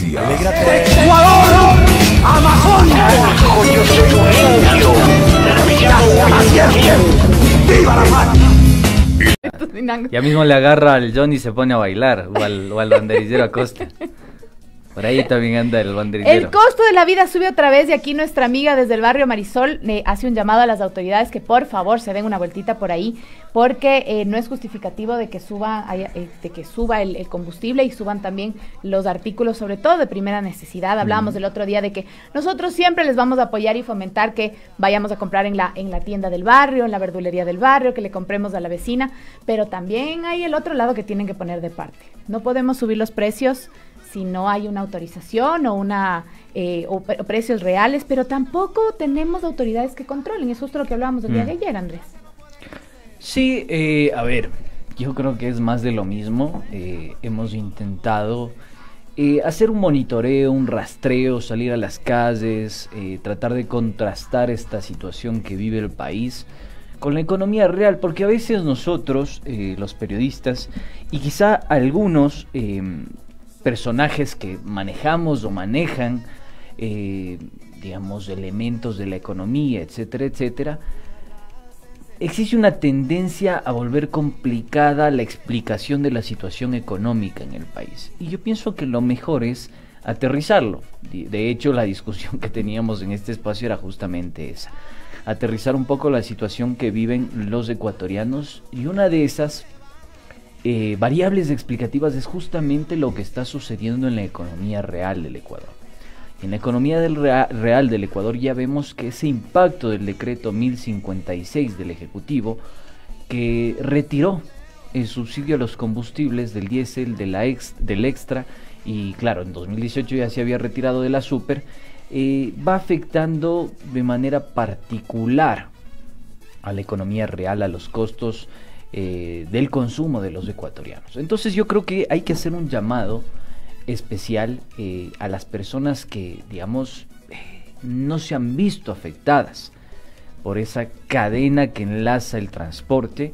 ¡Ecuador! ¡Amazonia! ¡Yo soy un indio! ¡Hacia bien! ¡Viva la patria! Ya mismo le agarra al Johnny y se pone a bailar, o al banderillero Acosta. Por ahí también anda el banderillero. El costo de la vida sube otra vez y aquí nuestra amiga desde el barrio Marisol hace un llamado a las autoridades que por favor se den una vueltita por ahí, porque no es justificativo de que suba el combustible y suban también los artículos, sobre todo de primera necesidad. Hablábamos el otro día de que nosotros siempre les vamos a apoyar y fomentar que vayamos a comprar en la tienda del barrio, en la verdulería del barrio, que le compremos a la vecina, pero también hay el otro lado que tienen que poner de parte. No podemos subir los precios si no hay una autorización o precios reales, pero tampoco tenemos autoridades que controlen. Es justo lo que hablábamos el día de ayer, Andrés. Sí, a ver, yo creo que es más de lo mismo. Hemos intentado hacer un monitoreo, un rastreo, salir a las calles, tratar de contrastar esta situación que vive el país con la economía real, porque a veces nosotros, los periodistas, y quizá algunos personajes que manejamos o manejan, digamos, elementos de la economía, etcétera, etcétera, existe una tendencia a volver complicada la explicación de la situación económica en el país. Y yo pienso que lo mejor es aterrizarlo. De hecho, la discusión que teníamos en este espacio era justamente esa. Aterrizar un poco la situación que viven los ecuatorianos, y una de esas variables explicativas es justamente lo que está sucediendo en la economía real del Ecuador. En la economía real del Ecuador ya vemos que ese impacto del decreto 1056 del Ejecutivo, que retiró el subsidio a los combustibles del diésel, del extra, y claro, en 2018 ya se había retirado de la super, va afectando de manera particular a la economía real, a los costos del consumo de los ecuatorianos. Entonces yo creo que hay que hacer un llamado especial a las personas que, digamos, no se han visto afectadas por esa cadena que enlaza el transporte.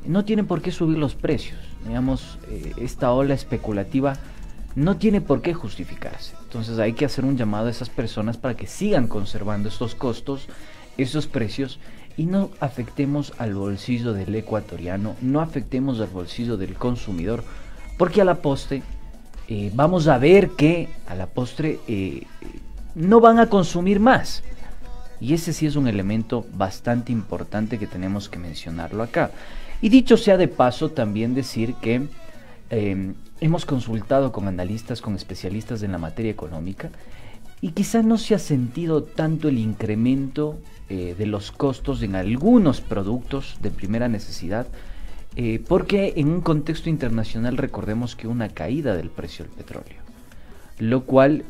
No tienen por qué subir los precios, digamos, esta ola especulativa no tiene por qué justificarse. Entonces hay que hacer un llamado a esas personas para que sigan conservando estos costos, esos precios, y no afectemos al bolsillo del ecuatoriano, no afectemos al bolsillo del consumidor, porque a la postre vamos a ver que a la postre no van a consumir más. Y ese sí es un elemento bastante importante que tenemos que mencionarlo acá. Y dicho sea de paso, también decir que hemos consultado con analistas, con especialistas en la materia económica, y quizá no se ha sentido tanto el incremento de los costos en algunos productos de primera necesidad, porque en un contexto internacional recordemos que una caída del precio del petróleo, lo cual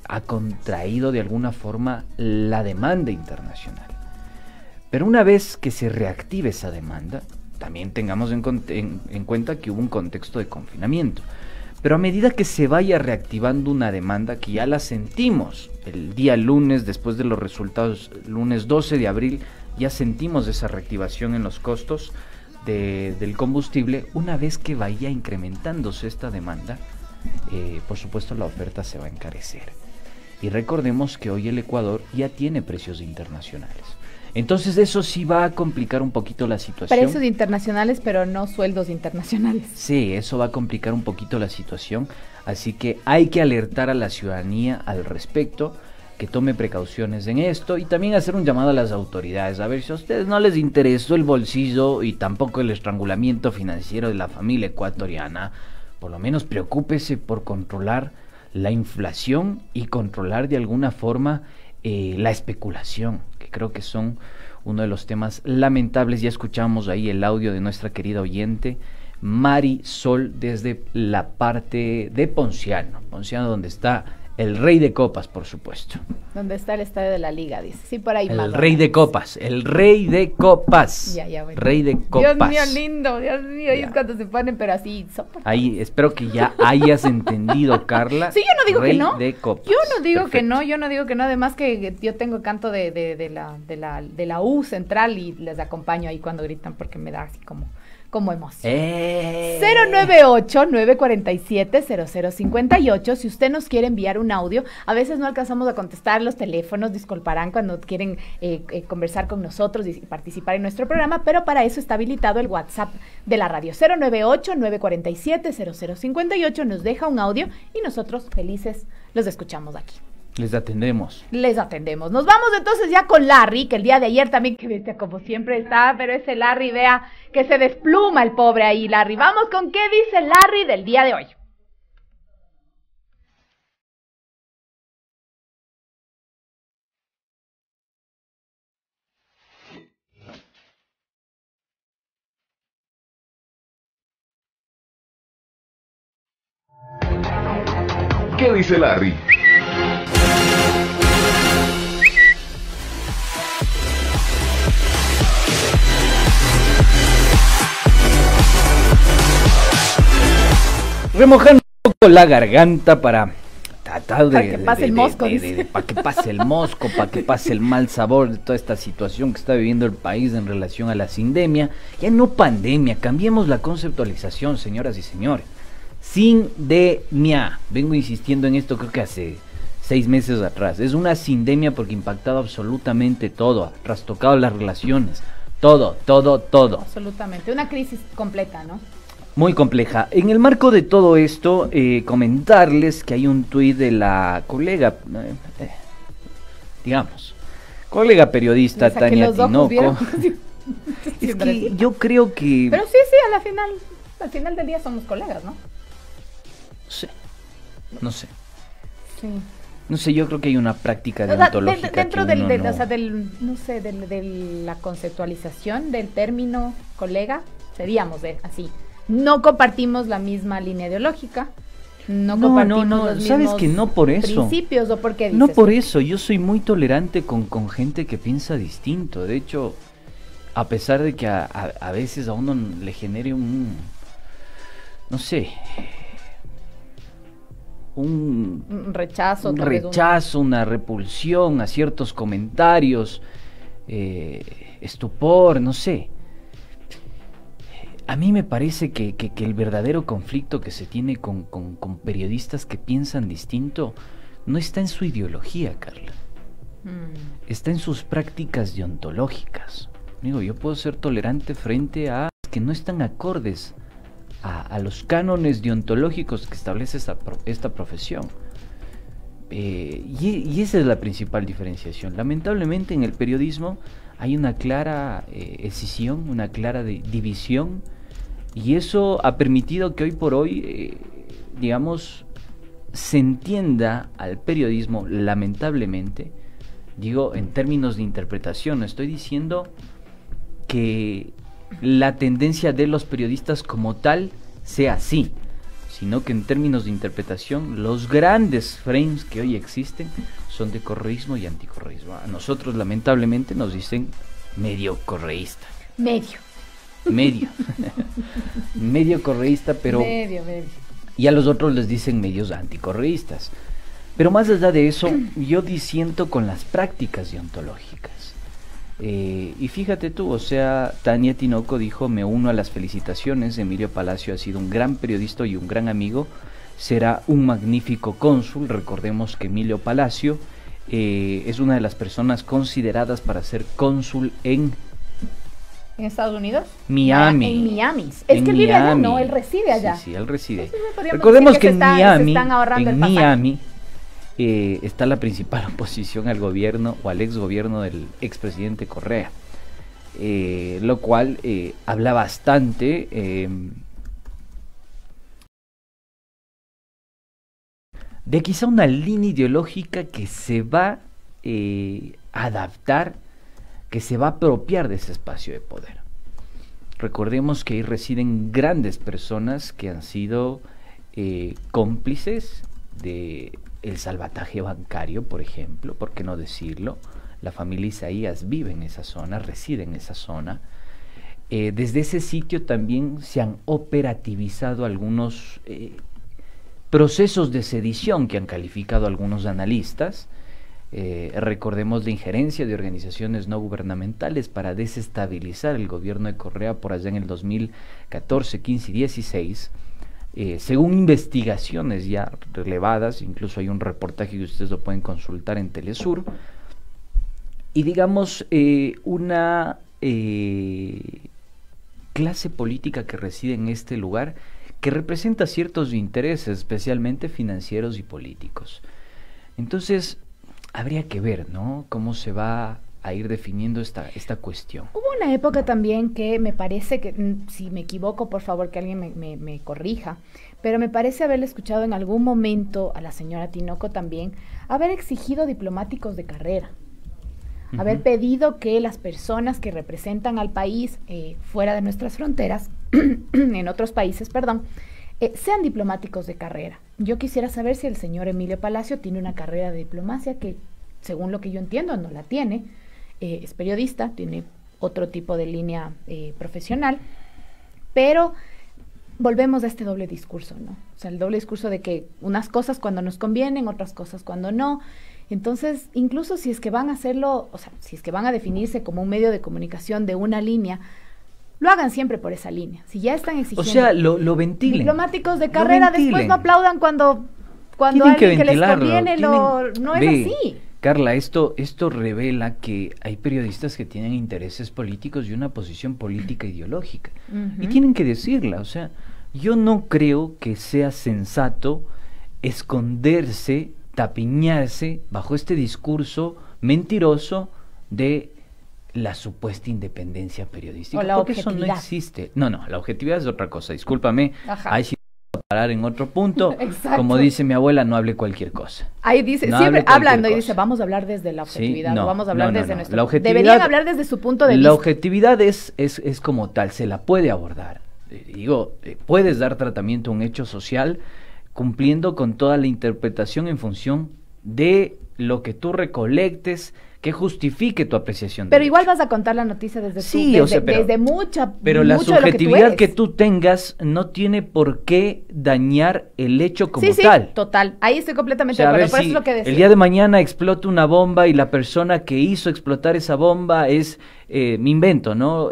ha contraído de alguna forma la demanda internacional. Pero una vez que se reactive esa demanda, también tengamos en cuenta que hubo un contexto de confinamiento. Pero a medida que se vaya reactivando una demanda, que ya la sentimos el día lunes, después de los resultados, lunes 12 de abril, ya sentimos esa reactivación en los costos del combustible. Una vez que vaya incrementándose esta demanda, por supuesto la oferta se va a encarecer. Y recordemos que hoy el Ecuador ya tiene precios internacionales. Entonces eso sí va a complicar un poquito la situación. Precios internacionales, pero no sueldos internacionales. Sí, eso va a complicar un poquito la situación, así que hay que alertar a la ciudadanía al respecto, que tome precauciones en esto, y también hacer un llamado a las autoridades. A ver, si a ustedes no les interesó el bolsillo y tampoco el estrangulamiento financiero de la familia ecuatoriana, por lo menos preocúpese por controlar la inflación y controlar de alguna forma la especulación, que creo que son uno de los temas lamentables. Ya escuchamos ahí el audio de nuestra querida oyente Mari Sol desde la parte de Ponciano, donde está el rey de copas, por supuesto. Donde está el estadio de la liga, dice. Sí, por ahí. El rey de copas, el rey de copas. Ya, bueno. Rey de copas. Dios mío, lindo, Dios mío, ellos cuando se ponen, pero así, ahí, espero que ya hayas entendido, Carla. Sí, yo no digo rey que no. De copas. Yo no digo Perfecto. que no, además que yo tengo canto de la U central y les acompaño ahí cuando gritan porque me da así como como emoción. 098-947-0058. Si usted nos quiere enviar un audio, a veces no alcanzamos a contestar los teléfonos, disculparán cuando quieren conversar con nosotros y participar en nuestro programa, pero para eso está habilitado el WhatsApp de la radio. 098-947-0058. Nos deja un audio y nosotros felices los escuchamos aquí. Les atendemos. Les atendemos. Nos vamos entonces ya con Larry, que el día de ayer también, que bestia, como siempre está, pero ese Larry, vea, que se despluma el pobre ahí, Larry. Vamos con qué dice Larry del día de hoy. ¿Qué dice Larry? Remojando un poco la garganta para tratar Para que pase el mosco, para que pase el mosco, para que pase el mal sabor de toda esta situación que está viviendo el país en relación a la sindemia. Ya no pandemia, cambiemos la conceptualización, señoras y señores. Sindemia, vengo insistiendo en esto creo que hace 6 meses atrás. Es una sindemia porque ha impactado absolutamente todo, ha trastocado las relaciones, todo. Absolutamente, una crisis completa, ¿no? Muy compleja. En el marco de todo esto, comentarles que hay un tuit de la colega, colega periodista Tania Tinoco. Es que yo creo que... Pero sí, al final del día somos colegas, ¿no? No sé. Sí. No sé, yo creo que hay una práctica deontológica dentro que de la conceptualización del término colega, seríamos así. No compartimos la misma línea ideológica, no compartimos los mismos sabes que no por eso. Principios, ¿o por qué dices? No por eso, yo soy muy tolerante con gente que piensa distinto. De hecho, a pesar de que a veces a uno le genere un rechazo, una repulsión a ciertos comentarios, estupor, no sé. A mí me parece que el verdadero conflicto que se tiene con periodistas que piensan distinto no está en su ideología, Carla. Está en sus prácticas deontológicas. Digo, yo puedo ser tolerante frente a que no están acordes a los cánones deontológicos que establece esta profesión. Y esa es la principal diferenciación. Lamentablemente en el periodismo hay una clara escisión, una clara división, y eso ha permitido que hoy por hoy, se entienda al periodismo, lamentablemente, digo en términos de interpretación, no estoy diciendo que la tendencia de los periodistas como tal sea así, sino que en términos de interpretación los grandes frames que hoy existen son de correísmo y anticorreísmo. A nosotros lamentablemente nos dicen medio correísta. Medio correísta, pero medio. Y a los otros les dicen medios anticorreístas. Pero más allá de eso, yo disiento con las prácticas deontológicas. Y fíjate tú, o sea, Tania Tinoco dijo: me uno a las felicitaciones, Emilio Palacio ha sido un gran periodista y un gran amigo, será un magnífico cónsul. Recordemos que Emilio Palacio es una de las personas consideradas para ser cónsul en Estados Unidos, Miami. En Miami. Es que él vive allá, ¿no? Él reside allá. Sí, él reside. Recordemos que en Miami está la principal oposición al gobierno o al exgobierno del expresidente Correa, lo cual habla bastante de quizá una línea ideológica que se va a adaptar, que se va a apropiar de ese espacio de poder. Recordemos que ahí residen grandes personas que han sido cómplices de el salvataje bancario, por ejemplo, ¿por qué no decirlo? La familia Isaías vive en esa zona, reside en esa zona. Desde ese sitio también se han operativizado algunos procesos de sedición que han calificado algunos analistas, Recordemos la injerencia de organizaciones no gubernamentales para desestabilizar el gobierno de Correa por allá en el 2014, 15 y 16. Según investigaciones ya relevadas, incluso hay un reportaje que ustedes lo pueden consultar en Telesur, y digamos una clase política que reside en este lugar que representa ciertos intereses, especialmente financieros y políticos. Entonces, habría que ver, ¿no?, cómo se va a ir definiendo esta cuestión. Hubo una época también que me parece que, si me equivoco, por favor, que alguien me corrija, pero me parece haberle escuchado en algún momento a la señora Tinoco también haber exigido diplomáticos de carrera, haber pedido que las personas que representan al país fuera de nuestras fronteras, en otros países, perdón, sean diplomáticos de carrera. Yo quisiera saber si el señor Emilio Palacio tiene una carrera de diplomacia, que según lo que yo entiendo no la tiene. Es periodista, tiene otro tipo de línea profesional, pero volvemos a este doble discurso, ¿no? O sea, el doble discurso de que unas cosas cuando nos convienen, otras cosas cuando no. Entonces, incluso si es que van a hacerlo, o sea, si es que van a definirse como un medio de comunicación de una línea, lo hagan siempre por esa línea. Si ya están exigiendo, o sea, lo ventilen. Diplomáticos de carrera, después no aplaudan cuando alguien que les conviene no es así. Carla, esto revela que hay periodistas que tienen intereses políticos y una posición política ideológica. Y tienen que decirla. O sea, yo no creo que sea sensato esconderse, tapiñarse bajo este discurso mentiroso de la supuesta independencia periodística. O la porque objetividad. Eso no existe. No, la objetividad es otra cosa. Discúlpame. Ajá. Ahí sí voy a parar en otro punto. Exacto. Como dice mi abuela, no hable cualquier cosa. Ahí dice, No siempre hable cualquier hablando y cosa. dice, vamos a hablar desde la objetividad, Sí, no, vamos a hablar no, desde no. nuestro... La objetividad- Deberían hablar desde su punto de La vista. objetividad es como tal, se la puede abordar. Puedes dar tratamiento a un hecho social cumpliendo con toda la interpretación en función de lo que tú recolectes, que justifique tu apreciación. Pero del igual hecho. vas a contar la noticia desde Sí, desde, o sea, pero- desde mucha Pero la mucho de lo subjetividad que eres. tú tengas no tiene por qué dañar el hecho como Sí, tal. total. Ahí estoy O completamente sea, de a ver acuerdo. Por eso si es lo que decía. el día de mañana explota una bomba y la persona que hizo explotar esa bomba es, me invento, ¿no?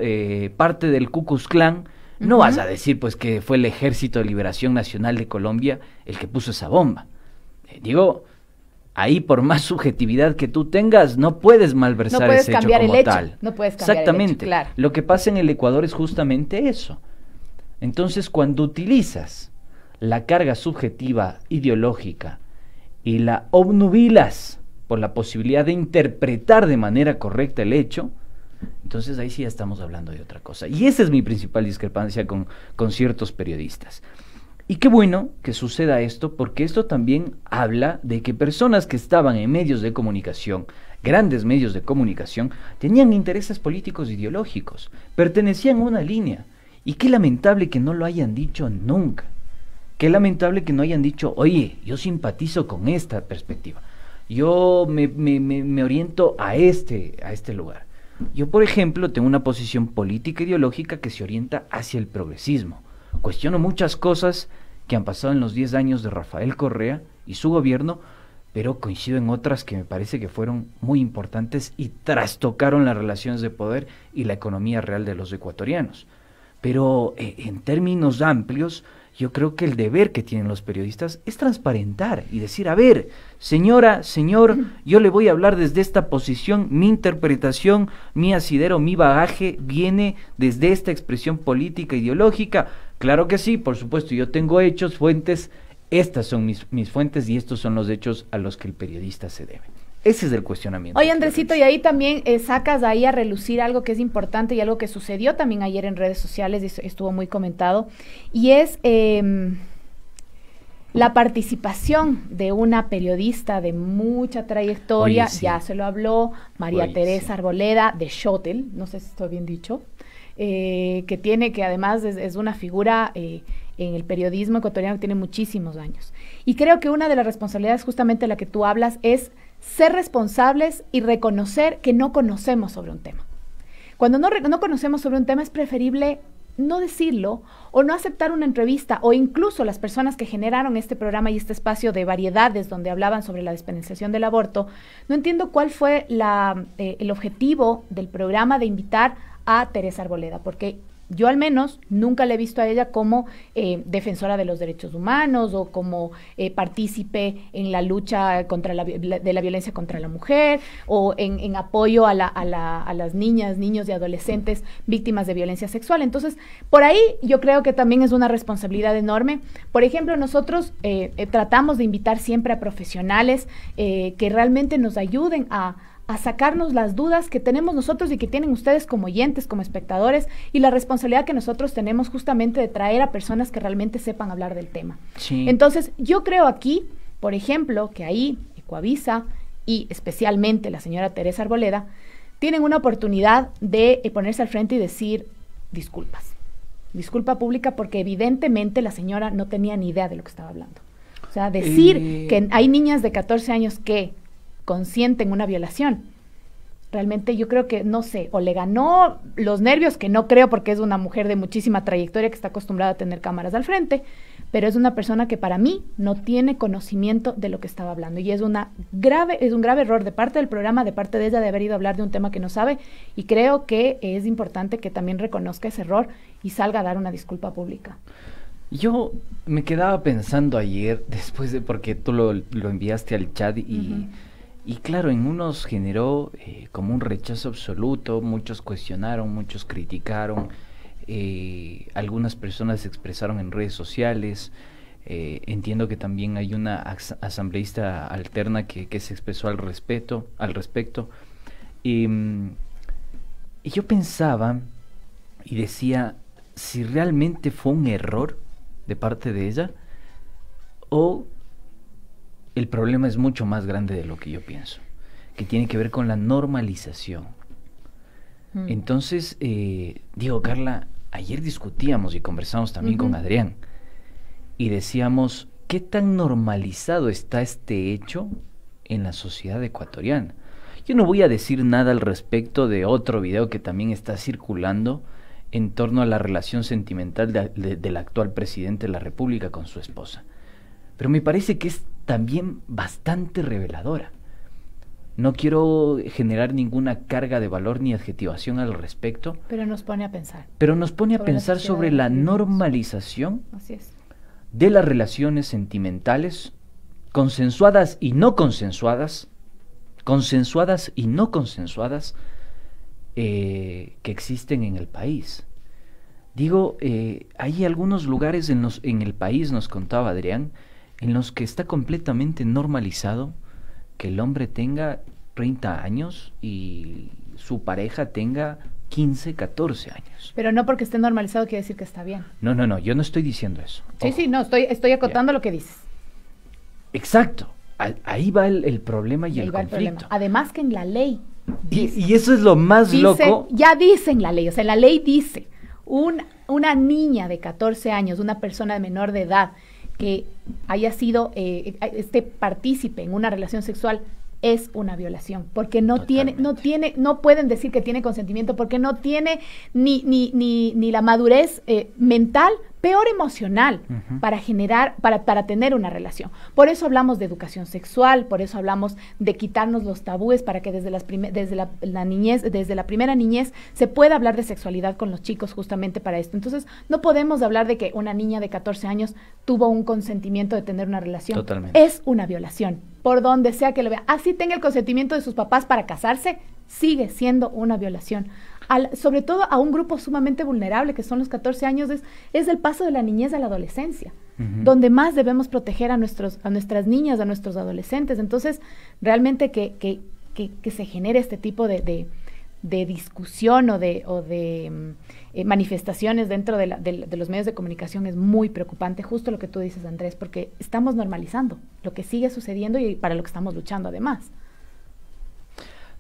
Parte del Ku Klux Klan. No vas a decir, pues, que fue el Ejército de Liberación Nacional de Colombia el que puso esa bomba. Ahí por más subjetividad que tú tengas, no puedes malversar No puedes ese hecho cambiar como el hecho, tal. no puedes cambiar el hecho, Exactamente. claro. Lo que pasa en el Ecuador es justamente eso. Entonces, cuando utilizas la carga subjetiva ideológica y la obnubilas por la posibilidad de interpretar de manera correcta el hecho, entonces ahí sí ya estamos hablando de otra cosa. Y esa es mi principal discrepancia con ciertos periodistas. Y qué bueno que suceda esto, porque esto también habla de que personas que estaban en medios de comunicación, grandes medios de comunicación, tenían intereses políticos e ideológicos, pertenecían a una línea. Y qué lamentable que no lo hayan dicho nunca. Qué lamentable que no hayan dicho, oye, yo simpatizo con esta perspectiva. Yo me oriento a este lugar. Yo, por ejemplo, tengo una posición política ideológica que se orienta hacia el progresismo. Cuestiono muchas cosas que han pasado en los 10 años de Rafael Correa y su gobierno, pero coincido en otras que me parece que fueron muy importantes y trastocaron las relaciones de poder y la economía real de los ecuatorianos. Pero en términos amplios, yo creo que el deber que tienen los periodistas es transparentar y decir, a ver, señora, señor, yo le voy a hablar desde esta posición, mi interpretación, mi asidero, mi bagaje viene desde esta expresión política, ideológica. Claro que sí, por supuesto, yo tengo hechos, fuentes, estas son mis fuentes y estos son los hechos a los que el periodista se debe. Ese es el cuestionamiento. Oye, Andresito, y ahí también sacas ahí a relucir algo que es importante y algo que sucedió también ayer en redes sociales, y estuvo muy comentado, y es la participación de una periodista de mucha trayectoria. Oye, sí. Ya se lo habló, María Oye, Teresa sí. Arboleda de Shotel, no sé si estoy bien dicho, que además es una figura en el periodismo ecuatoriano que tiene muchísimos años. Y creo que una de las responsabilidades justamente de la que tú hablas es ser responsables y reconocer que no conocemos sobre un tema. Cuando no conocemos sobre un tema es preferible no decirlo o no aceptar una entrevista, o incluso las personas que generaron este programa y este espacio de variedades donde hablaban sobre la despenalización del aborto, no entiendo cuál fue el objetivo del programa de invitar a Teresa Arboleda, porque yo al menos nunca le he visto a ella como defensora de los derechos humanos o como partícipe en la lucha contra de la violencia contra la mujer o en apoyo a las niñas, niños y adolescentes víctimas de violencia sexual. Entonces, por ahí yo creo que también es una responsabilidad enorme. Por ejemplo, nosotros tratamos de invitar siempre a profesionales que realmente nos ayuden a sacarnos las dudas que tenemos nosotros y que tienen ustedes como oyentes, como espectadores, y la responsabilidad que nosotros tenemos justamente de traer a personas que realmente sepan hablar del tema. Sí. Entonces, yo creo aquí, por ejemplo, que ahí Ecuavisa y especialmente la señora Teresa Arboleda tienen una oportunidad de ponerse al frente y decir disculpas. Disculpa pública, porque evidentemente la señora no tenía ni idea de lo que estaba hablando. O sea, decir que hay niñas de 14 años que consienten una violación, realmente yo creo que, no sé, o le ganó los nervios, que no creo porque es una mujer de muchísima trayectoria que está acostumbrada a tener cámaras al frente, pero es una persona que para mí no tiene conocimiento de lo que estaba hablando, y es un grave error de parte del programa, de parte de ella, de haber ido a hablar de un tema que no sabe, y creo que es importante que también reconozca ese error y salga a dar una disculpa pública. Yo me quedaba pensando ayer, después de, porque tú lo enviaste al chat y claro, en unos generó como un rechazo absoluto, muchos cuestionaron, muchos criticaron, algunas personas se expresaron en redes sociales, entiendo que también hay una asambleísta alterna que se expresó al respecto, y yo pensaba y decía, si realmente fue un error de parte de ella, o el problema es mucho más grande de lo que yo pienso, que tiene que ver con la normalización. Entonces, digo, Carla, ayer discutíamos y conversamos también con Adrián, y decíamos, ¿qué tan normalizado está este hecho en la sociedad ecuatoriana? Yo no voy a decir nada al respecto de otro video que también está circulando en torno a la relación sentimental del actual presidente de la República con su esposa, pero me parece que es también bastante reveladora. No quiero generar ninguna carga de valor ni adjetivación al respecto, pero nos pone a pensar. Pero nos pone a pensar sobre la normalización de las relaciones sentimentales, consensuadas y no consensuadas, que existen en el país. Digo, hay algunos lugares en el país, nos contaba Adrián, en los que está completamente normalizado que el hombre tenga 30 años y su pareja tenga 15, 14 años. Pero no porque esté normalizado quiere decir que está bien. No, yo no estoy diciendo eso. Sí, no, estoy acotando lo que dices. Exacto, ahí va el problema y el conflicto. Además que en la ley dice, y eso es lo más loco. Ya dice en la ley, o sea, la ley dice, una niña de 14 años, una persona menor de edad, que haya sido este partícipe en una relación sexual, es una violación, porque no pueden decir que tiene consentimiento, porque no tiene ni la madurez mental, peor emocional, para tener una relación. Por eso hablamos de educación sexual, por eso hablamos de quitarnos los tabúes, para que desde la niñez, desde la primera niñez, se pueda hablar de sexualidad con los chicos, justamente para esto. Entonces, no podemos hablar de que una niña de 14 años tuvo un consentimiento de tener una relación. Totalmente. Es una violación, por donde sea que lo vea. Así tenga el consentimiento de sus papás para casarse, sigue siendo una violación. Sobre todo a un grupo sumamente vulnerable, que son los 14 años, es el paso de la niñez a la adolescencia, donde más debemos proteger a nuestras niñas, a nuestros adolescentes. Entonces, realmente que se genere este tipo de discusión o de manifestaciones dentro de los medios de comunicación es muy preocupante, justo lo que tú dices, Andrés, porque estamos normalizando lo que sigue sucediendo y para lo que estamos luchando además.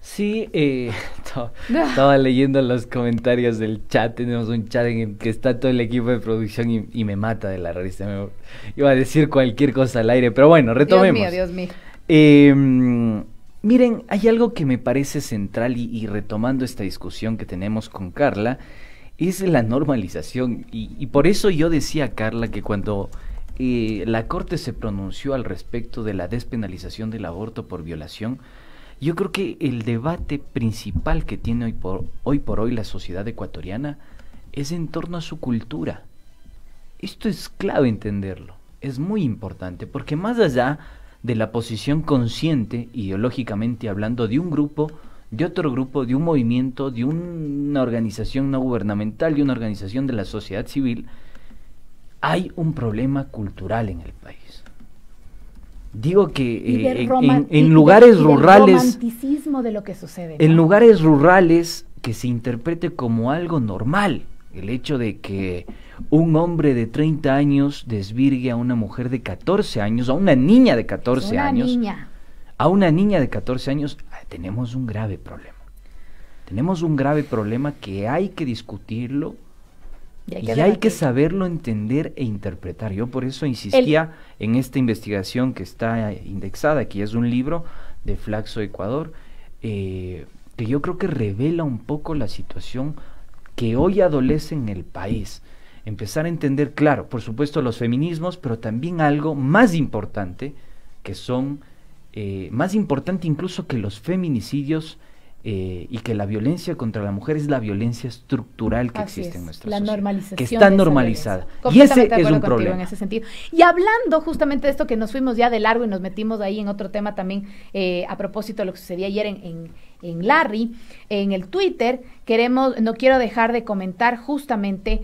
Sí, estaba leyendo los comentarios del chat. Tenemos un chat en el que está todo el equipo de producción y me mata de la risa. Iba a decir cualquier cosa al aire, pero bueno, retomemos. Dios mío. Miren, hay algo que me parece central y retomando esta discusión que tenemos con Carla, es la normalización. Y por eso yo decía, Carla, que cuando la Corte se pronunció al respecto de la despenalización del aborto por violación, yo creo que el debate principal que tiene hoy por hoy la sociedad ecuatoriana es en torno a su cultura. Esto es clave entenderlo, es muy importante, porque más allá de la posición consciente, ideológicamente hablando, de un grupo, de otro grupo, de un movimiento, de una organización no gubernamental, de una organización de la sociedad civil, hay un problema cultural en el país. Digo que en lugares rurales, romanticismo de lo que sucede, ¿no? En lugares rurales que se interprete como algo normal, el hecho de que un hombre de 30 años desvirgue a una mujer de 14 años, a una niña de 14 años, a una niña de 14 años, tenemos un grave problema. Tenemos un grave problema que hay que discutirlo y hay que saberlo entender e interpretar. Yo por eso insistía en esta investigación que está indexada, que es un libro de Flaxo Ecuador, que yo creo que revela un poco la situación que hoy adolece en el país. Empezar a entender, claro, por supuesto los feminismos, pero también algo más importante, que son, más importante incluso que los feminicidios, y que la violencia contra la mujer es la violencia estructural que existe en nuestra sociedad, normalización, que está normalizada, y ese es un problema en ese sentido. Y hablando justamente de esto, que nos fuimos ya de largo y nos metimos ahí en otro tema también, a propósito de lo que sucedía ayer en Larry, en el Twitter, no quiero dejar de comentar justamente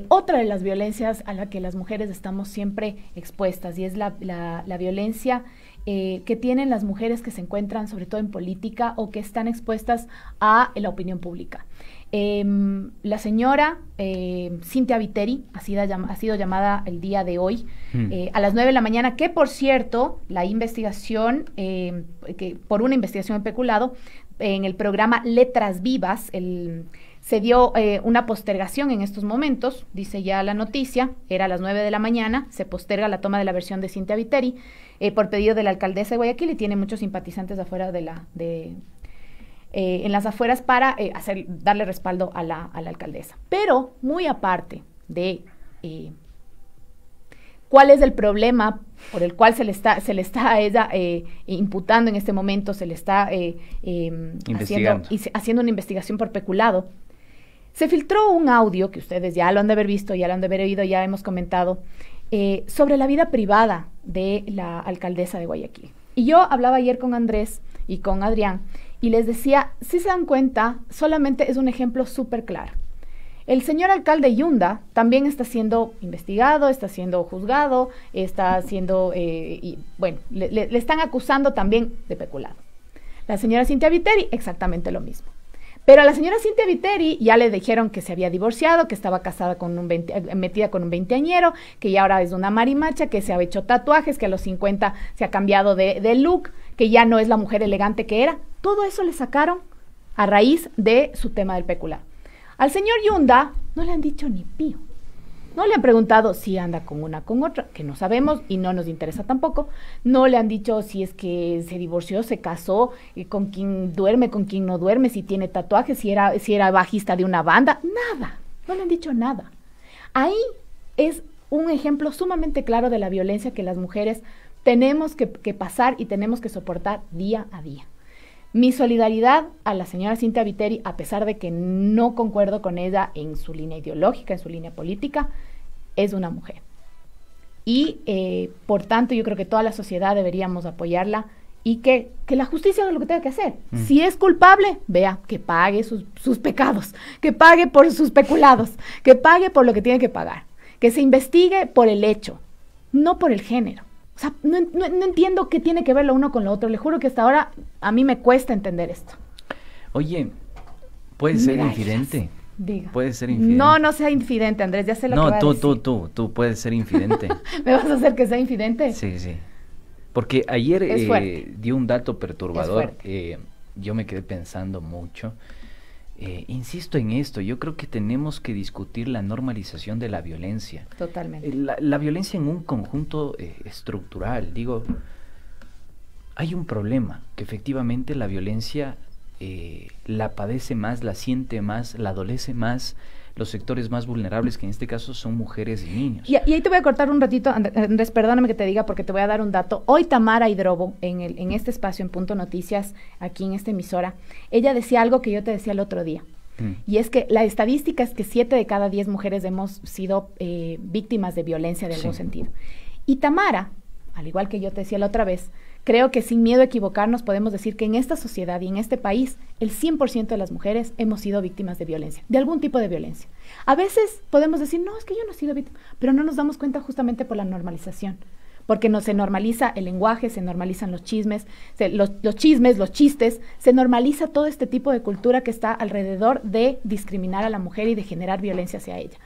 otra de las violencias a la que las mujeres estamos siempre expuestas, y es la violencia que tienen las mujeres que se encuentran sobre todo en política o que están expuestas a la opinión pública. La señora Cynthia Viteri ha sido llamada el día de hoy a las 9 de la mañana, que por cierto, la investigación, por una investigación en peculado, en el programa Letras Vivas, se dio una postergación en estos momentos, dice ya la noticia, era a las 9 de la mañana, se posterga la toma de la versión de Cynthia Viteri por pedido de la alcaldesa de Guayaquil, y tiene muchos simpatizantes afuera en las afueras para darle respaldo a la alcaldesa. Pero muy aparte de cuál es el problema por el cual se le está a ella imputando en este momento, se le está haciendo una investigación por peculado. Se filtró un audio que ustedes ya lo han de haber visto, ya lo han de haber oído, ya hemos comentado, sobre la vida privada de la alcaldesa de Guayaquil. Y yo hablaba ayer con Andrés y con Adrián y les decía, si se dan cuenta, solamente es un ejemplo súper claro. El señor alcalde Yunda también está siendo investigado, está siendo juzgado, está siendo, le están acusando también de peculado. La señora Cynthia Viteri, exactamente lo mismo. Pero a la señora Cynthia Viteri ya le dijeron que se había divorciado, que estaba casada metida con un veinteañero, que ya ahora es una marimacha, que se ha hecho tatuajes, que a los 50 se ha cambiado de look, que ya no es la mujer elegante que era. Todo eso le sacaron a raíz de su tema del peculado. Al señor Yunda no le han dicho ni pío. No le han preguntado si anda con una con otra, que no sabemos y no nos interesa tampoco. No le han dicho si es que se divorció, se casó, con quién duerme, con quién no duerme, si tiene tatuajes, si era bajista de una banda. Nada, no le han dicho nada. Ahí es un ejemplo sumamente claro de la violencia que las mujeres tenemos que pasar y tenemos que soportar día a día. Mi solidaridad a la señora Cynthia Viteri, a pesar de que no concuerdo con ella en su línea ideológica, en su línea política, es una mujer. Y por tanto yo creo que toda la sociedad deberíamos apoyarla y que la justicia haga lo que tenga que hacer. Si es culpable, vea, que pague sus pecados, que pague por sus peculados, que pague por lo que tiene que pagar, que se investigue por el hecho, no por el género. O sea, no entiendo qué tiene que ver lo uno con lo otro. Le juro que hasta ahora a mí me cuesta entender esto. Oye, ¿puede ser infidente? Diga. ¿Puede ser infidente? No sea infidente, Andrés, ya sé lo que va a decir. Tú puedes ser infidente. ¿Me vas a hacer que sea infidente? Sí. Porque ayer dio un dato perturbador. Yo me quedé pensando mucho. Insisto en esto, yo creo que tenemos que discutir la normalización de la violencia. Totalmente. La violencia en un conjunto estructural. Digo, hay un problema, que efectivamente la violencia la padece más, la siente más, la adolece más los sectores más vulnerables, que en este caso son mujeres y niños. Y ahí te voy a cortar un ratito, Andrés, perdóname que te diga porque te voy a dar un dato. Hoy Tamara Hidrobo, en este espacio, en Punto Noticias, aquí en esta emisora, ella decía algo que yo te decía el otro día. Y es que la estadística es que 7 de cada 10 mujeres hemos sido víctimas de violencia de algún sentido. Y Tamara, al igual que yo te decía la otra vez, creo que sin miedo a equivocarnos podemos decir que en esta sociedad y en este país el 100% de las mujeres hemos sido víctimas de violencia, de algún tipo de violencia. A veces podemos decir, no, es que yo no he sido víctima, pero no nos damos cuenta justamente por la normalización. Porque no se normaliza el lenguaje, se normalizan los chismes, los chistes, se normaliza todo este tipo de cultura que está alrededor de discriminar a la mujer y de generar violencia hacia ella.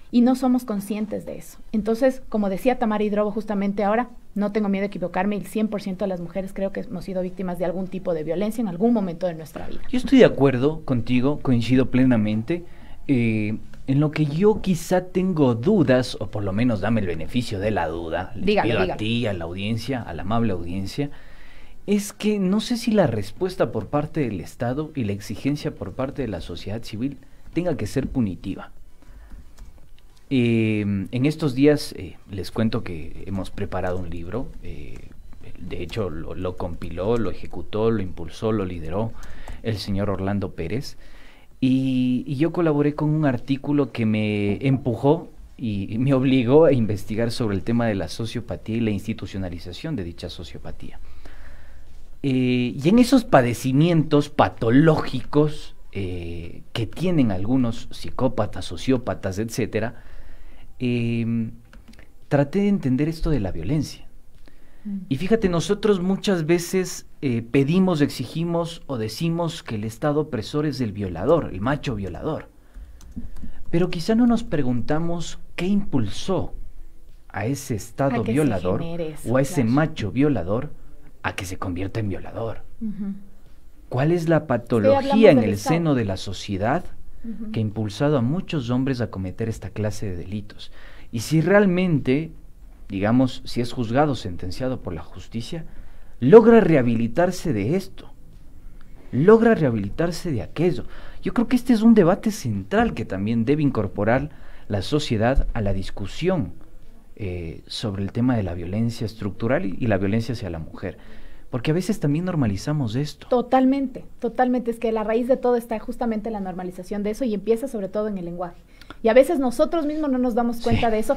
Y no somos conscientes de eso. Entonces, como decía Tamara Hidrobo justamente ahora, no tengo miedo de equivocarme, el 100% de las mujeres creo que hemos sido víctimas de algún tipo de violencia en algún momento de nuestra vida. Yo estoy de acuerdo contigo, coincido plenamente. En lo que yo quizá tengo dudas, o por lo menos dame el beneficio de la duda, les pido a ti, a la audiencia, a la amable audiencia, es que no sé si la respuesta por parte del Estado y la exigencia por parte de la sociedad civil tenga que ser punitiva. En estos días les cuento que hemos preparado un libro, de hecho lo compiló, lo ejecutó, lo impulsó, lo lideró el señor Orlando Pérez. Y yo colaboré con un artículo que me empujó y me obligó a investigar sobre el tema de la sociopatía y la institucionalización de dicha sociopatía. Y en esos padecimientos patológicos que tienen algunos psicópatas, sociópatas, etcétera, traté de entender esto de la violencia. Y fíjate, nosotros muchas veces pedimos, exigimos o decimos que el estado opresor es el violador, el macho violador. Pero quizá no nos preguntamos qué impulsó a ese estado violador o a ese macho violador a que se convierta en violador. ¿Cuál es la patología en el seno de la sociedad que ha impulsado a muchos hombres a cometer esta clase de delitos? Y si realmente, digamos, si es juzgado, sentenciado por la justicia, logra rehabilitarse de esto, logra rehabilitarse de aquello. Yo creo que este es un debate central que también debe incorporar la sociedad a la discusión sobre el tema de la violencia estructural y la violencia hacia la mujer. Porque a veces también normalizamos esto. Totalmente, totalmente. Es que la raíz de todo está justamente en la normalización de eso y empieza sobre todo en el lenguaje. Y a veces nosotros mismos no nos damos cuenta de eso.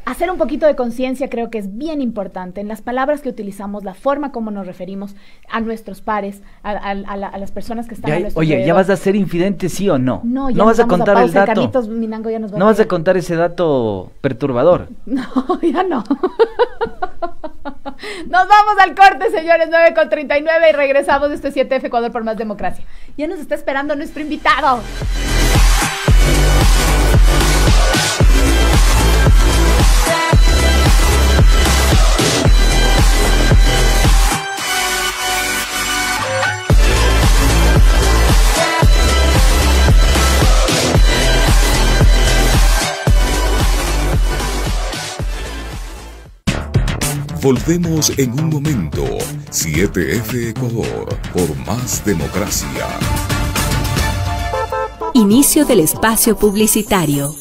Hacer un poquito de conciencia creo que es bien importante en las palabras que utilizamos, la forma como nos referimos a nuestros pares, a las personas que están a nuestro alrededor. ¿Ya vas a ser infidente, sí o no? No, ¿No vas a contar el dato? Carlitos Minango ya nos va ¿No vas a contar ese dato perturbador? No, ya no. Nos vamos al corte, señores, 9:39 y regresamos de este 7F Ecuador por más democracia. Ya nos está esperando nuestro invitado. Volvemos en un momento. 7F Ecuador, por más democracia. Inicio del espacio publicitario.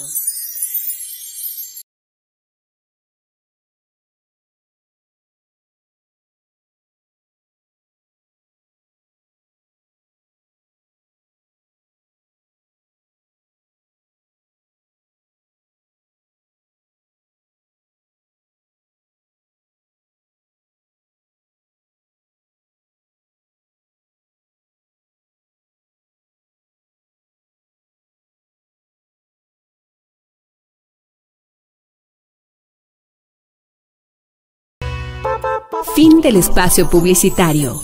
Fin del espacio publicitario.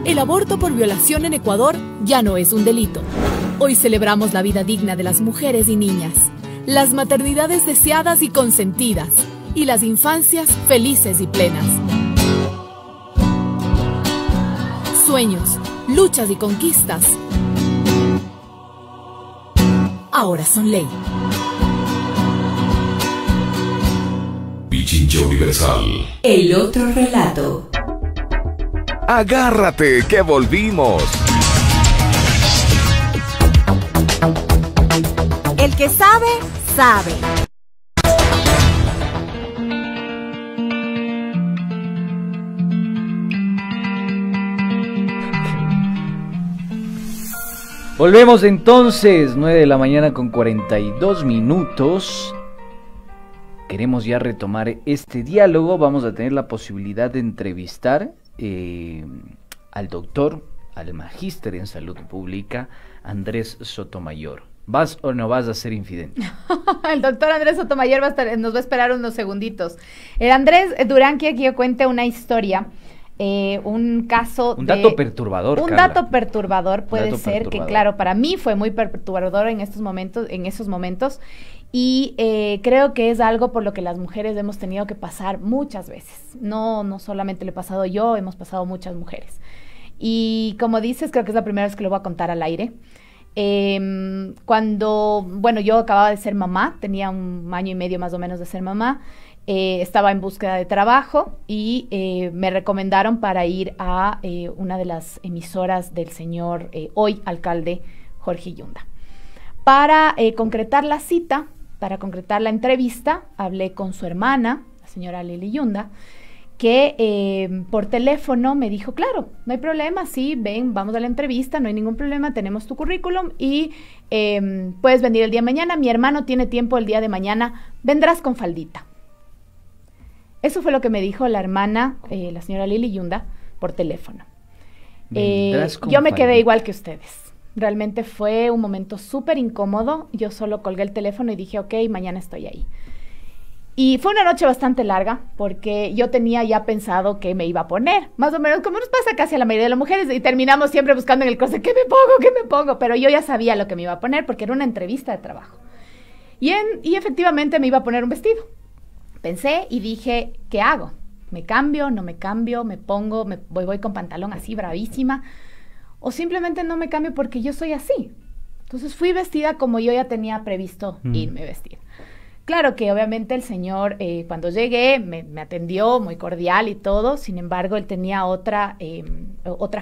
El aborto por violación en Ecuador ya no es un delito. Hoy celebramos la vida digna de las mujeres y niñas, las maternidades deseadas y consentidas, y las infancias felices y plenas. Sueños, luchas y conquistas ahora son ley. Pichincha Universal. El otro relato. Agárrate, que volvimos. El que sabe, sabe. Volvemos entonces, 9 de la mañana con 42 minutos. Queremos ya retomar este diálogo. Vamos a tener la posibilidad de entrevistar al doctor, al magíster en salud pública, Andrés Sotomayor. ¿Vas o no vas a ser infidente? El doctor Andrés Sotomayor nos va a esperar unos segunditos. El Andrés Durán quiere que yo cuente una historia. Un caso un dato perturbador, un Carla. dato perturbador puede dato ser perturbador. que claro, para mí fue muy perturbador en esos momentos y creo que es algo por lo que las mujeres hemos tenido que pasar muchas veces. No solamente lo he pasado yo, hemos pasado muchas mujeres. Y como dices, creo que es la primera vez que lo voy a contar al aire. Cuando, bueno, yo acababa de ser mamá, tenía 1 año y medio más o menos de ser mamá. Estaba en búsqueda de trabajo y me recomendaron para ir a una de las emisoras del señor hoy alcalde Jorge Yunda. Para concretar la cita, para concretar la entrevista, hablé con su hermana, la señora Lili Yunda, que por teléfono me dijo, claro, no hay problema, sí, ven, vamos a la entrevista, no hay ningún problema, tenemos tu currículum y puedes venir el día de mañana, mi hermano tiene tiempo el día de mañana, vendrás con faldita. Eso fue lo que me dijo la hermana, la señora Lili Yunda, por teléfono. Yo me quedé igual que ustedes. Realmente fue un momento súper incómodo. Yo solo colgué el teléfono y dije, ok, mañana estoy ahí. Y fue una noche bastante larga porque yo tenía ya pensado qué me iba a poner. Más o menos como nos pasa casi a la mayoría de las mujeres y terminamos siempre buscando en el closet, ¿qué me pongo? ¿Qué me pongo? Pero yo ya sabía lo que me iba a poner porque era una entrevista de trabajo. Y efectivamente me iba a poner un vestido. Pensé y dije, ¿qué hago? ¿Me cambio? ¿No me cambio? ¿Me pongo? ¿Voy con pantalón así bravísima? ¿O simplemente no me cambio porque yo soy así? Entonces fui vestida como yo ya tenía previsto irme vestida. Claro que obviamente el señor, cuando llegué, me atendió muy cordial y todo. Sin embargo, él tenía otra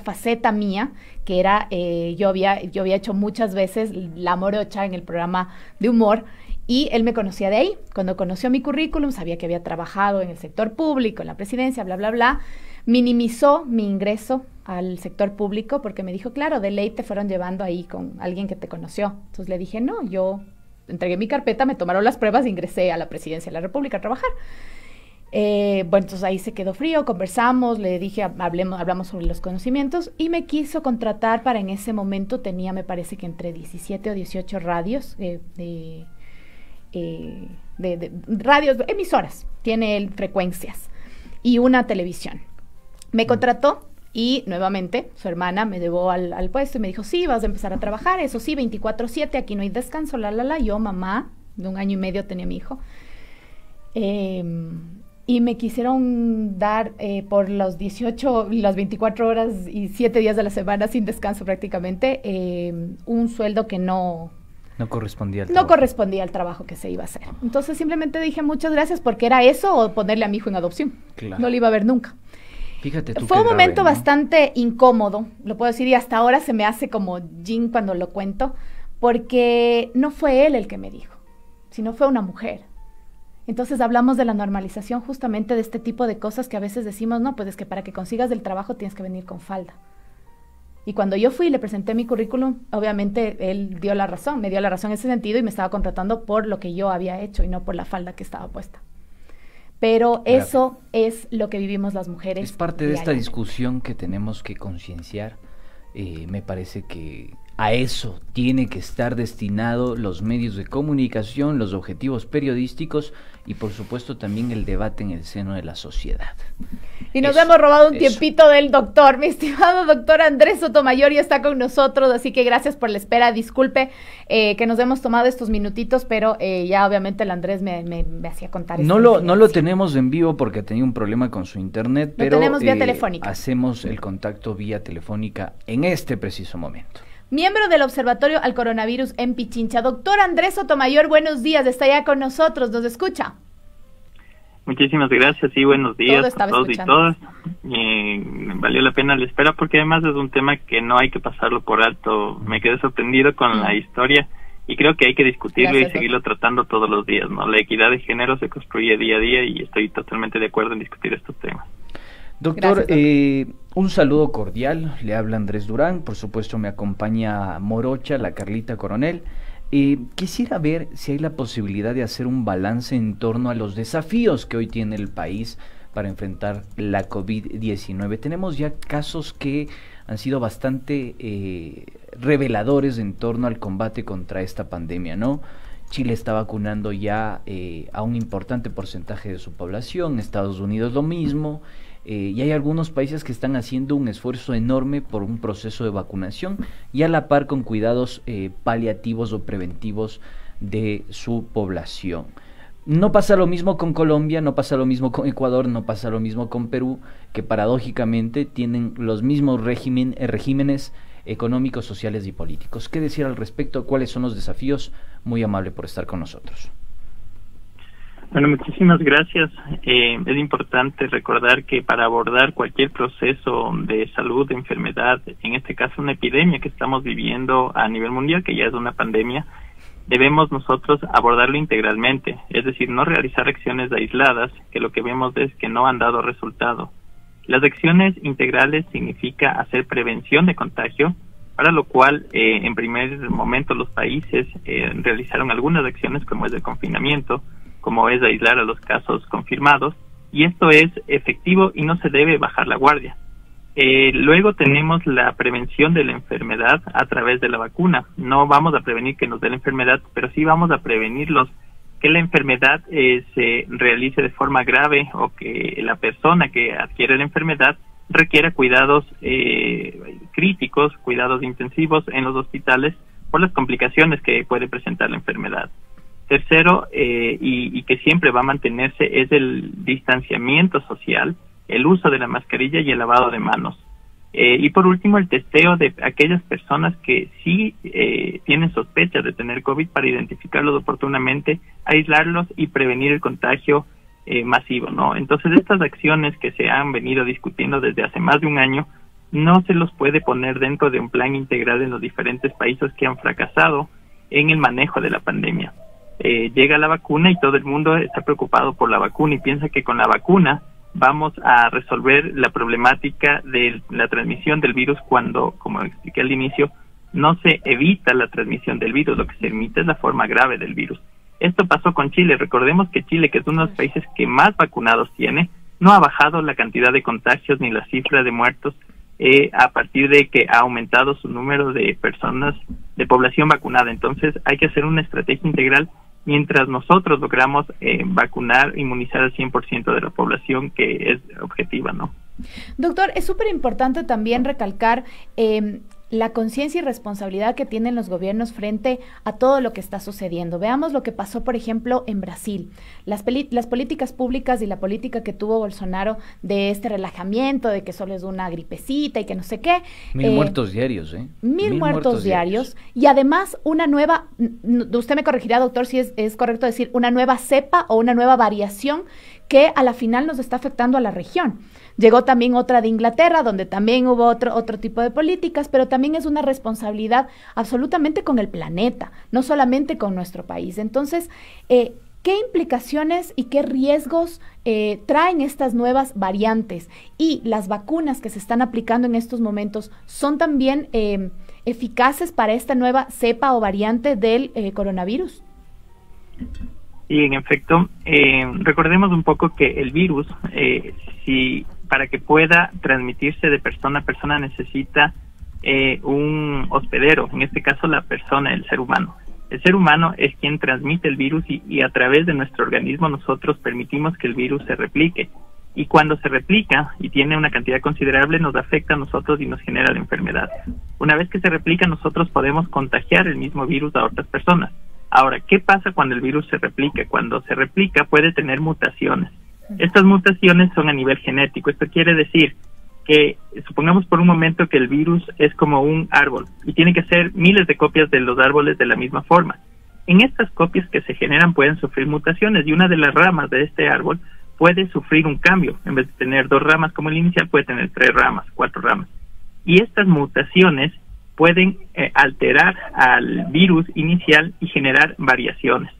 faceta mía, que era, yo había hecho muchas veces la morocha en el programa de humor, y él me conocía de ahí. Cuando conoció mi currículum, sabía que había trabajado en el sector público, en la presidencia, bla, bla, bla. Minimizó mi ingreso al sector público porque me dijo, claro, de ley te fueron llevando ahí con alguien que te conoció. Entonces le dije, no, yo entregué mi carpeta, me tomaron las pruebas e ingresé a la presidencia de la República a trabajar. Bueno, entonces ahí se quedó frío, conversamos, le dije, hablamos sobre los conocimientos y me quiso contratar para, en ese momento tenía, me parece que entre 17 o 18 radios radios, emisoras, tiene él frecuencias y una televisión. Me contrató y nuevamente su hermana me llevó al puesto y me dijo, sí, vas a empezar a trabajar, eso sí, 24/7, aquí no hay descanso, yo mamá, de 1 año y medio tenía mi hijo, y me quisieron dar por los 18, las 24 horas y 7 días de la semana sin descanso prácticamente, un sueldo que no correspondía al trabajo que se iba a hacer. Entonces simplemente dije muchas gracias porque era eso o ponerle a mi hijo en adopción. Claro. No lo iba a ver nunca. Fíjate tú. Fue un momento bastante incómodo, lo puedo decir, y hasta ahora se me hace como yin cuando lo cuento, porque no fue él el que me dijo, sino fue una mujer. Entonces hablamos de la normalización justamente de este tipo de cosas que a veces decimos, no, pues es que para que consigas el trabajo tienes que venir con falda. Y cuando yo fui y le presenté mi currículum, obviamente él me dio la razón en ese sentido y me estaba contratando por lo que yo había hecho y no por la falda que estaba puesta. Pero eso es lo que vivimos las mujeres. Es parte de esta discusión que tenemos que concienciar. Me parece que a eso tiene que estar destinado los medios de comunicación, los objetivos periodísticos y por supuesto también el debate en el seno de la sociedad. Y nos hemos robado un tiempito del doctor. Mi estimado doctor Andrés Sotomayor ya está con nosotros, así que gracias por la espera. Disculpe que nos hemos tomado estos minutitos, pero ya obviamente el Andrés me hacía contar. No lo tenemos en vivo porque tenía un problema con su internet, pero tenemos vía telefónica. Hacemos el contacto vía telefónica en este preciso momento. Miembro del Observatorio al Coronavirus en Pichincha. Doctor Andrés Sotomayor, buenos días, está ya con nosotros, ¿nos escucha? Muchísimas gracias y buenos días a todos y todas. Valió la pena la espera porque además es un tema que no hay que pasarlo por alto. Me quedé sorprendido con la historia y creo que hay que discutirlo y seguirlo tratando todos los días, ¿no? La equidad de género se construye día a día y estoy totalmente de acuerdo en discutir estos temas. Doctor, un saludo cordial, le habla Andrés Durán, por supuesto me acompaña Morocha, la Carlita Coronel. Quisiera ver si hay la posibilidad de hacer un balance en torno a los desafíos que hoy tiene el país para enfrentar la COVID-19. Tenemos ya casos que han sido bastante reveladores en torno al combate contra esta pandemia, ¿no? Chile está vacunando ya a un importante porcentaje de su población, Estados Unidos lo mismo, y hay algunos países que están haciendo un esfuerzo enorme por un proceso de vacunación y a la par con cuidados paliativos o preventivos de su población. No pasa lo mismo con Colombia, no pasa lo mismo con Ecuador, no pasa lo mismo con Perú, que paradójicamente tienen los mismos regímenes económicos, sociales y políticos. ¿Qué decir al respecto? ¿Cuáles son los desafíos? Muy amable por estar con nosotros. Bueno, muchísimas gracias. Es importante recordar que para abordar cualquier proceso de salud, de enfermedad, en este caso una epidemia que estamos viviendo a nivel mundial, que ya es una pandemia, debemos nosotros abordarlo integralmente, es decir, no realizar acciones aisladas, que lo que vemos es que no han dado resultado. Las acciones integrales significa hacer prevención de contagio, para lo cual en primer momento los países realizaron algunas acciones como es el confinamiento, como es aislar a los casos confirmados, y esto es efectivo y no se debe bajar la guardia. Luego tenemos la prevención de la enfermedad a través de la vacuna. No vamos a prevenir que nos dé la enfermedad, pero sí vamos a prevenirlos que la enfermedad se realice de forma grave o que la persona que adquiere la enfermedad requiera cuidados críticos, cuidados intensivos en los hospitales por las complicaciones que puede presentar la enfermedad. Tercero, y que siempre va a mantenerse, es el distanciamiento social, el uso de la mascarilla y el lavado de manos. Y por último, el testeo de aquellas personas que sí tienen sospechas de tener COVID para identificarlos oportunamente, aislarlos y prevenir el contagio masivo, ¿no? Entonces, estas acciones que se han venido discutiendo desde hace más de un año, no se los puede poner dentro de un plan integral en los diferentes países que han fracasado en el manejo de la pandemia. Llega la vacuna y todo el mundo está preocupado por la vacuna y piensa que con la vacuna vamos a resolver la problemática de la transmisión del virus cuando, como expliqué al inicio, no se evita la transmisión del virus, lo que se emite es la forma grave del virus. Esto pasó con Chile. Recordemos que Chile, que es uno de los países que más vacunados tiene, no ha bajado la cantidad de contagios ni la cifra de muertos a partir de que ha aumentado su número de personas, de población vacunada. Entonces hay que hacer una estrategia integral mientras nosotros logramos vacunar, inmunizar al 100% de la población, que es objetiva, ¿no? Doctor, es súper importante también recalcar la conciencia y responsabilidad que tienen los gobiernos frente a todo lo que está sucediendo. Veamos lo que pasó, por ejemplo, en Brasil. Las políticas públicas y la política que tuvo Bolsonaro de este relajamiento, de que solo es una gripecita y que no sé qué. 1000 muertos diarios, ¿eh? 1000 muertos diarios. Y además una nueva, usted me corregirá, doctor, si es correcto decir, una nueva cepa o una nueva variación que a la final nos está afectando a la región. Llegó también otra de Inglaterra, donde también hubo otro tipo de políticas, pero también es una responsabilidad absolutamente con el planeta, no solamente con nuestro país. Entonces, ¿qué implicaciones y qué riesgos traen estas nuevas variantes? Y las vacunas que se están aplicando en estos momentos, ¿son también eficaces para esta nueva cepa o variante del coronavirus? Y en efecto, recordemos un poco que el virus, para que pueda transmitirse de persona a persona necesita un hospedero, en este caso la persona, el ser humano. El ser humano es quien transmite el virus y a través de nuestro organismo nosotros permitimos que el virus se replique. Y cuando se replica y tiene una cantidad considerable nos afecta a nosotros y nos genera la enfermedad. Una vez que se replica nosotros podemos contagiar el mismo virus a otras personas. Ahora, ¿qué pasa cuando el virus se replica? Cuando se replica puede tener mutaciones. Estas mutaciones son a nivel genético. Esto quiere decir que, supongamos por un momento que el virus es como un árbol y tiene que ser miles de copias de los árboles de la misma forma. En estas copias que se generan pueden sufrir mutaciones y una de las ramas de este árbol puede sufrir un cambio. En vez de tener 2 ramas como el inicial, puede tener 3 ramas, 4 ramas. Y estas mutaciones pueden alterar al virus inicial y generar variaciones.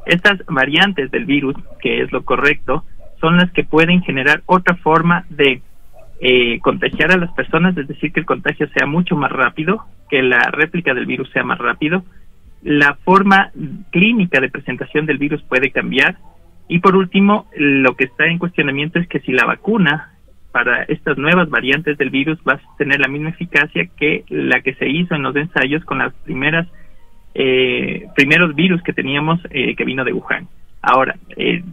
Estas variantes del virus, que es lo correcto, son las que pueden generar otra forma de contagiar a las personas, es decir, que el contagio sea mucho más rápido, que la réplica del virus sea más rápido, la forma clínica de presentación del virus puede cambiar, y por último, lo que está en cuestionamiento es que si la vacuna para estas nuevas variantes del virus va a tener la misma eficacia que la que se hizo en los ensayos con las primeros virus que teníamos que vino de Wuhan. Ahora,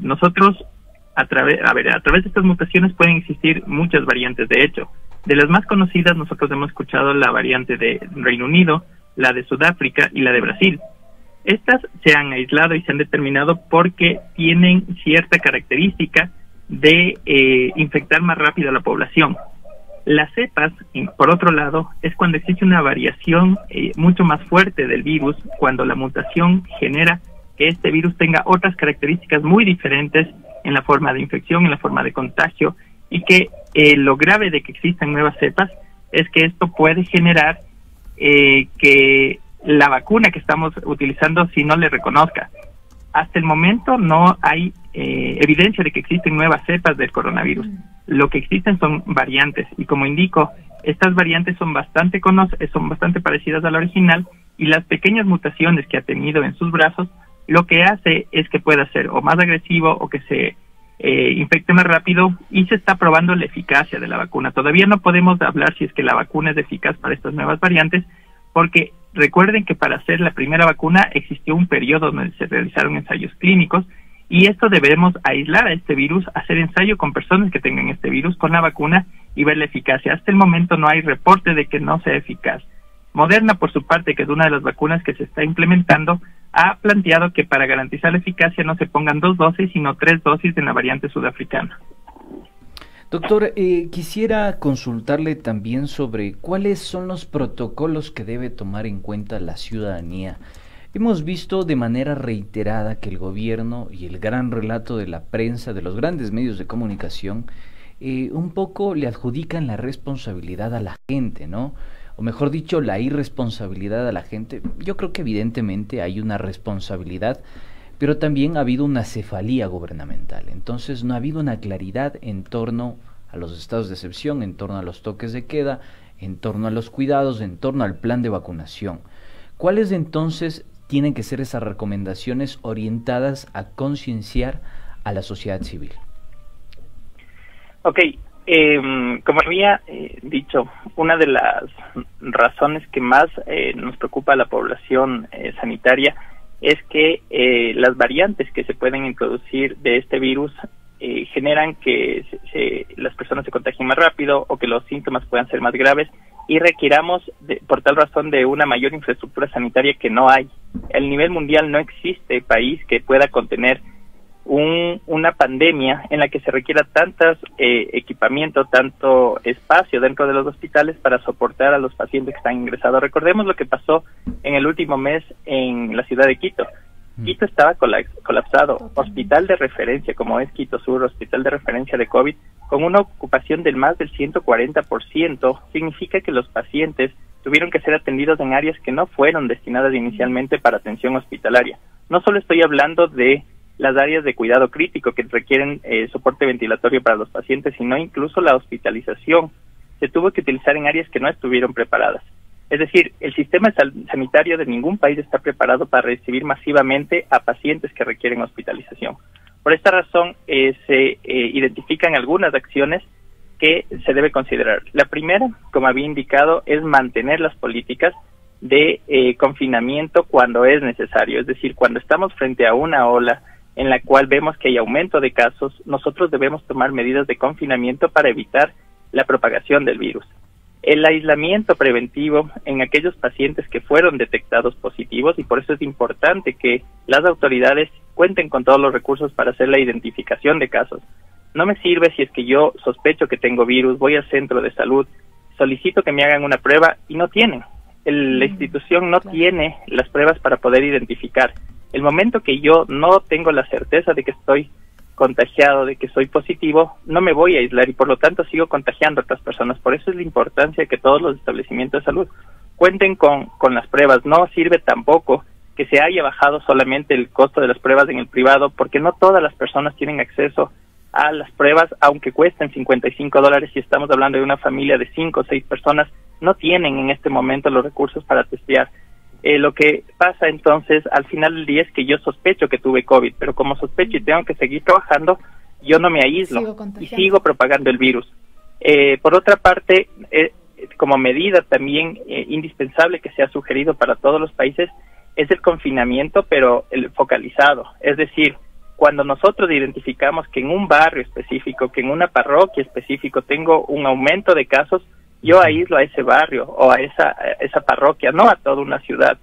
nosotros a través de estas mutaciones pueden existir muchas variantes. De hecho, de las más conocidas nosotros hemos escuchado la variante de Reino Unido, la de Sudáfrica y la de Brasil. Estas se han aislado y se han determinado porque tienen cierta característica de infectar más rápido a la población. Las cepas, por otro lado, es cuando existe una variación mucho más fuerte del virus, cuando la mutación genera que este virus tenga otras características muy diferentes en la forma de infección, en la forma de contagio, y que lo grave de que existan nuevas cepas es que esto puede generar que la vacuna que estamos utilizando si no le reconozca. Hasta el momento no hay evidencia de que existen nuevas cepas del coronavirus. Lo que existen son variantes, y como indico, estas variantes son bastante parecidas a la original, y las pequeñas mutaciones que ha tenido en sus brazos lo que hace es que pueda ser o más agresivo o que se infecte más rápido, y se está probando la eficacia de la vacuna. Todavía no podemos hablar si es que la vacuna es eficaz para estas nuevas variantes, porque recuerden que para hacer la primera vacuna existió un periodo donde se realizaron ensayos clínicos, y esto debemos aislar a este virus, hacer ensayo con personas que tengan este virus con la vacuna y ver la eficacia. Hasta el momento no hay reporte de que no sea eficaz. Moderna, por su parte, que es una de las vacunas que se está implementando, ha planteado que para garantizar la eficacia no se pongan 2 dosis, sino 3 dosis de la variante sudafricana. Doctor, quisiera consultarle también sobre cuáles son los protocolos que debe tomar en cuenta la ciudadanía. Hemos visto de manera reiterada que el gobierno y el gran relato de la prensa, de los grandes medios de comunicación, un poco le adjudican la responsabilidad a la gente, ¿no? O mejor dicho, la irresponsabilidad a la gente. Yo creo que evidentemente hay una responsabilidad, pero también ha habido una cefalía gubernamental. Entonces no ha habido una claridad en torno a los estados de excepción, en torno a los toques de queda, en torno a los cuidados, en torno al plan de vacunación. ¿Cuáles entonces tienen que ser esas recomendaciones orientadas a concienciar a la sociedad civil? Ok, como había dicho, una de las razones que más nos preocupa a la población sanitaria es que las variantes que se pueden introducir de este virus generan que las personas se contagien más rápido o que los síntomas puedan ser más graves, y requiramos por tal razón de una mayor infraestructura sanitaria que no hay. A nivel mundial no existe país que pueda contener una pandemia en la que se requiera tantos equipamiento, tanto espacio dentro de los hospitales para soportar a los pacientes que están ingresados. Recordemos lo que pasó en el último mes en la ciudad de Quito. Quito estaba colapsado. Hospital de referencia, como es Quito Sur, hospital de referencia de COVID, con una ocupación del más del 140%, significa que los pacientes tuvieron que ser atendidos en áreas que no fueron destinadas inicialmente para atención hospitalaria. No solo estoy hablando de las áreas de cuidado crítico que requieren soporte ventilatorio para los pacientes, sino incluso la hospitalización se tuvo que utilizar en áreas que no estuvieron preparadas. Es decir, el sistema sanitario de ningún país está preparado para recibir masivamente a pacientes que requieren hospitalización. Por esta razón, se identifican algunas acciones que se debe considerar. La primera, como había indicado, es mantener las políticas de confinamiento cuando es necesario. Es decir, cuando estamos frente a una ola en la cual vemos que hay aumento de casos, nosotros debemos tomar medidas de confinamiento para evitar la propagación del virus. El aislamiento preventivo en aquellos pacientes que fueron detectados positivos, y por eso es importante que las autoridades cuenten con todos los recursos para hacer la identificación de casos. No me sirve si es que yo sospecho que tengo virus, voy al centro de salud, solicito que me hagan una prueba y no tienen. La institución no tiene las pruebas para poder identificar. El momento que yo no tengo la certeza de que estoy contagiado, de que soy positivo, no me voy a aislar y por lo tanto sigo contagiando a otras personas. Por eso es la importancia que todos los establecimientos de salud cuenten con las pruebas. No sirve tampoco que se haya bajado solamente el costo de las pruebas en el privado, porque no todas las personas tienen acceso a las pruebas, aunque cuesten $55, si estamos hablando de una familia de 5 o 6 personas, no tienen en este momento los recursos para testear. Lo que pasa entonces al final del día es que yo sospecho que tuve COVID, pero como sospecho y tengo que seguir trabajando, yo no me aíslo y sigo propagando el virus. Por otra parte, como medida también indispensable que se ha sugerido para todos los países es el confinamiento, pero el focalizado. Es decir, cuando nosotros identificamos que en un barrio específico, que en una parroquia específico tengo un aumento de casos, yo aíslo a ese barrio o a esa parroquia, no a toda una ciudad.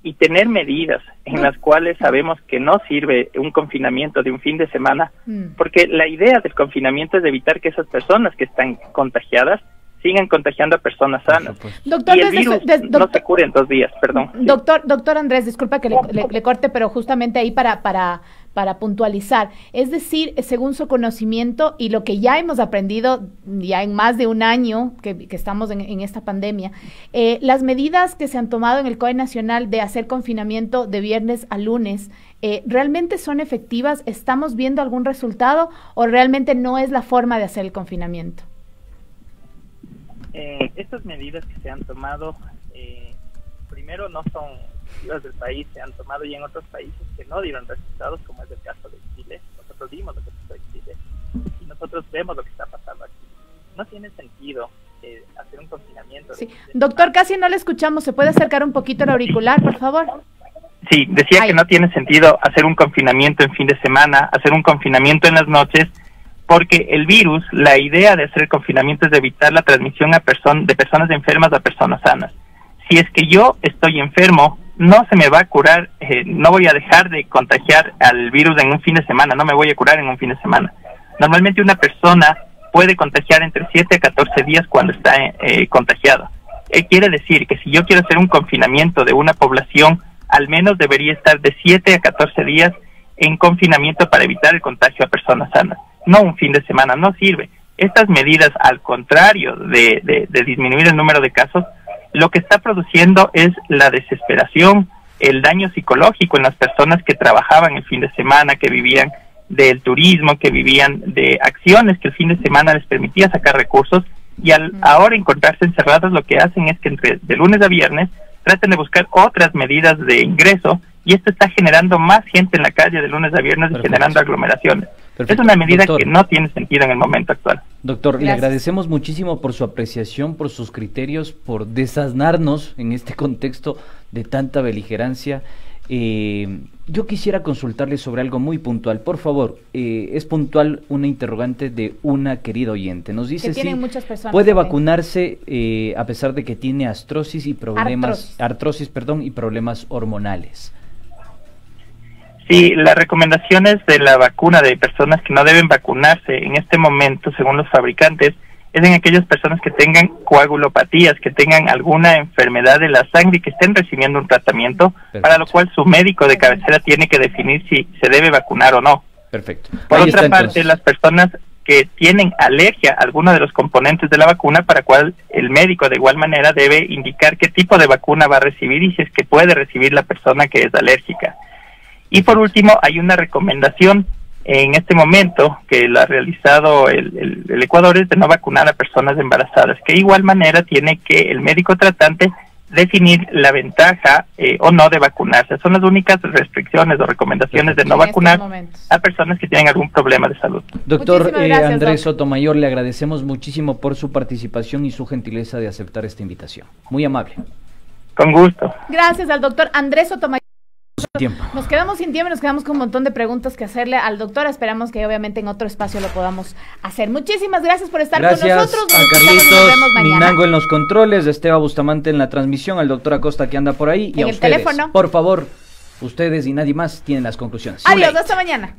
Y tener medidas en las cuales sabemos que no sirve un confinamiento de un fin de semana, porque la idea del confinamiento es evitar que esas personas que están contagiadas sigan contagiando a personas sanas. Doctor, y el virus no se cura en 2 días, perdón. Doctor Andrés, disculpa que le corte, pero justamente ahí para puntualizar, es decir, según su conocimiento y lo que ya hemos aprendido ya en más de un año que estamos en esta pandemia, las medidas que se han tomado en el COE Nacional de hacer confinamiento de viernes a lunes, ¿realmente son efectivas? ¿Estamos viendo algún resultado o realmente no es la forma de hacer el confinamiento? Estas medidas que se han tomado, primero no son exclusivas del país, se han tomado ya en otros países que no dieron resultados, como es el caso de Chile. Nosotros vimos lo que pasó en Chile y nosotros vemos lo que está pasando aquí. No tiene sentido hacer un confinamiento. Sí. Doctor, casi no le escuchamos, ¿se puede acercar un poquito el auricular, por favor? Sí, decía que no tiene sentido hacer un confinamiento en fin de semana, hacer un confinamiento en las noches, porque el virus, la idea de hacer el confinamiento es de evitar la transmisión de personas enfermas a personas sanas. Si es que yo estoy enfermo, no se me va a curar, no voy a dejar de contagiar al virus en un fin de semana, no me voy a curar en un fin de semana. Normalmente una persona puede contagiar entre 7 a 14 días cuando está contagiada. Quiere decir que si yo quiero hacer un confinamiento de una población, al menos debería estar de 7 a 14 días en confinamiento para evitar el contagio a personas sanas. No un fin de semana, no sirve. Estas medidas, al contrario de disminuir el número de casos, lo que está produciendo es la desesperación, el daño psicológico en las personas que trabajaban el fin de semana, que vivían del turismo, que vivían de acciones que el fin de semana les permitía sacar recursos, y al ahora encontrarse encerrados, lo que hacen es que de lunes a viernes traten de buscar otras medidas de ingreso, y esto está generando más gente en la calle de lunes a viernes. Perfecto. Y generando aglomeraciones. Perfecto. Es una medida, doctor, que no tiene sentido en el momento actual. Doctor, gracias. Le agradecemos muchísimo por su apreciación, por sus criterios, por desasnarnos en este contexto de tanta beligerancia. Yo quisiera consultarle sobre algo muy puntual. Por favor, es puntual una interrogante de una querida oyente. Nos dice si puede vacunarse a pesar de que tiene artrosis y problemas hormonales. Sí, las recomendaciones de la vacuna de personas que no deben vacunarse en este momento, según los fabricantes, es en aquellas personas que tengan coagulopatías, que tengan alguna enfermedad de la sangre y que estén recibiendo un tratamiento. Perfecto. Para lo cual su médico de cabecera tiene que definir si se debe vacunar o no. Perfecto. Por otra parte, las personas que tienen alergia a alguno de los componentes de la vacuna, para cual el médico de igual manera debe indicar qué tipo de vacuna va a recibir y si es que puede recibir la persona que es alérgica. Y por último, hay una recomendación en este momento que lo ha realizado el Ecuador, es de no vacunar a personas embarazadas, que de igual manera tiene que el médico tratante definir la ventaja o no de vacunarse. Son las únicas restricciones o recomendaciones de no vacunar a personas que tienen algún problema de salud. Doctor Andrés Sotomayor, le agradecemos muchísimo por su participación y su gentileza de aceptar esta invitación. Muy amable. Con gusto. Gracias al doctor Andrés Sotomayor. Tiempo. Nos quedamos sin tiempo, nos quedamos con un montón de preguntas que hacerle al doctor. Esperamos que obviamente en otro espacio lo podamos hacer. Muchísimas gracias por estar con nosotros. Gracias a Carlitos Minango en los controles, a Esteban Bustamante en la transmisión, al doctor Acosta que anda por ahí y a ustedes. Teléfono. Por favor, ustedes y nadie más tienen las conclusiones. Adiós, hasta mañana.